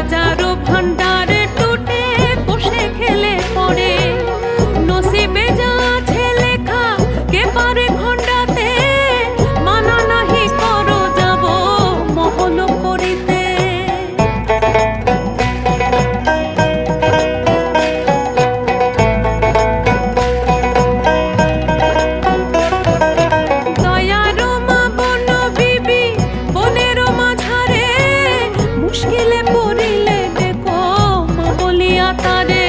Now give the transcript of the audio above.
হাজারো ভান্ডারে টুটে বসে খেলে পড়ে নসিবে যা আছে লেখা কে পারে খণ্ডাতে মানা নাহি করো যাব মহল করিতে দয়ারো মা বন বিবি বনেরও মাঝারে মুশকিলে পড়িলে দেখো মা বলিয়া তারে